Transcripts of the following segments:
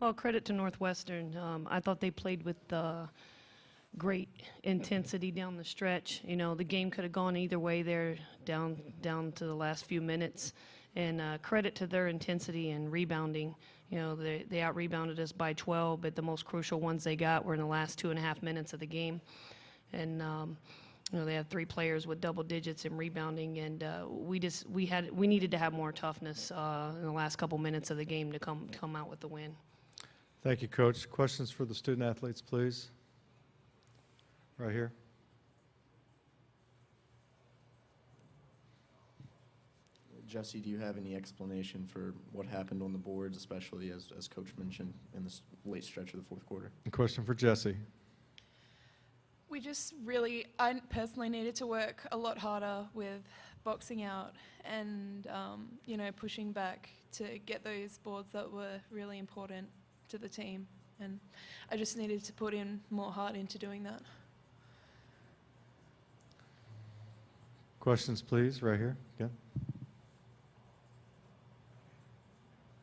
Well, credit to Northwestern. I thought they played with great intensity down the stretch. You know, the game could have gone either way there down to the last few minutes. And credit to their intensity and rebounding. You know, they out-rebounded us by 12, but the most crucial ones they got were in the last 2.5 minutes of the game. And you know, they have 3 players with double digits in rebounding, and we needed to have more toughness in the last couple minutes of the game to come out with the win. Thank you, Coach. Questions for the student athletes, please. Right here. Jesse, do you have any explanation for what happened on the boards, especially as Coach mentioned in the late stretch of the fourth quarter? A question for Jesse. We just really, I personally needed to work a lot harder with boxing out and, you know, pushing back to get those boards that were really important to the team. And I just needed to put in more heart into doing that. Questions, please, right here. Yeah.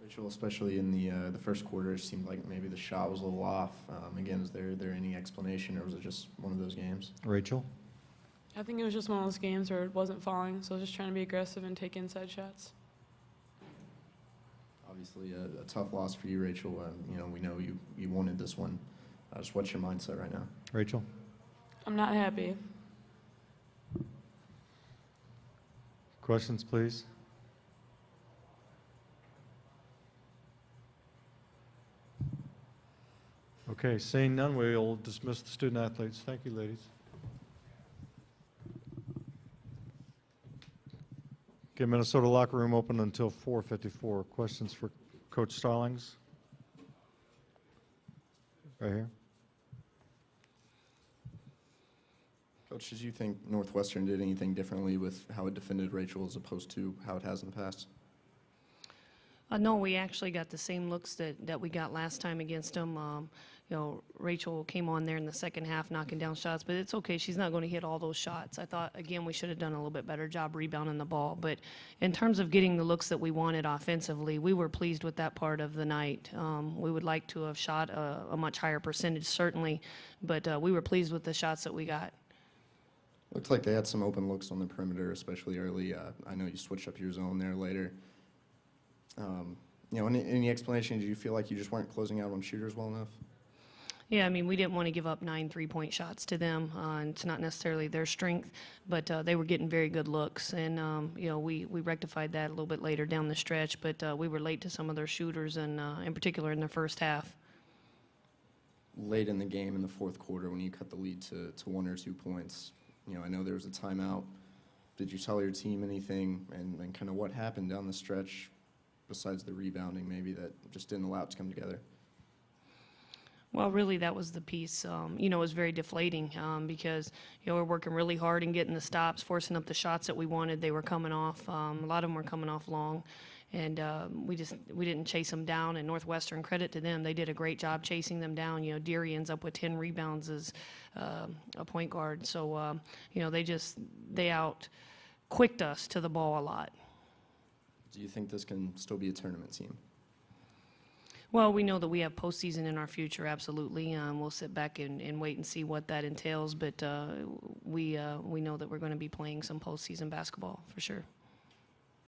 Rachel, especially in the first quarter, it seemed like maybe the shot was a little off. Again, is there any explanation, or was it just one of those games? Rachel? I think it was just one of those games where it wasn't falling, so I was just trying to be aggressive and take inside shots. Obviously, a tough loss for you, Rachel. You know, we know you wanted this one. Just what's your mindset right now? Rachel? I'm not happy. Questions, please. Okay, seeing none, we'll dismiss the student athletes. Thank you, ladies. Okay, Minnesota locker room open until 4:54. Questions for Coach Stallings? Right here. Coach, did you think Northwestern did anything differently with how it defended Rachel as opposed to how it has in the past? No, we actually got the same looks that we got last time against them. You know, Rachel came on there in the second half knocking down shots, but it's okay. She's not going to hit all those shots. I thought, again, we should have done a little bit better job rebounding the ball. But in terms of getting the looks that we wanted offensively, we were pleased with that part of the night. We would like to have shot a much higher percentage, certainly, but we were pleased with the shots that we got. Looks like they had some open looks on the perimeter, especially early. I know you switched up your zone there later. You know, any explanation? Did you feel like you just weren't closing out on shooters well enough? Yeah, I mean, we didn't want to give up 9 3-point shots to them. It's not necessarily their strength, but they were getting very good looks. And, you know, we rectified that a little bit later down the stretch, but we were late to some of their shooters, and in particular in the first half. Late in the game in the fourth quarter when you cut the lead to 1 or 2 points, you know, I know there was a timeout. Did you tell your team anything, and kind of what happened down the stretch besides the rebounding maybe that just didn't allow it to come together? Well, really, that was the piece. You know, it was very deflating because, you know, we're working really hard and getting the stops, forcing up the shots that we wanted. They were coming off. A lot of them were coming off long, and we didn't chase them down. And Northwestern, credit to them, they did a great job chasing them down. You know, Deary ends up with 10 rebounds as a point guard. So, you know, they out-quicked us to the ball a lot. Do you think this can still be a tournament team? Well, we know that we have postseason in our future, absolutely. We'll sit back and wait and see what that entails, but we know that we're going to be playing some postseason basketball for sure.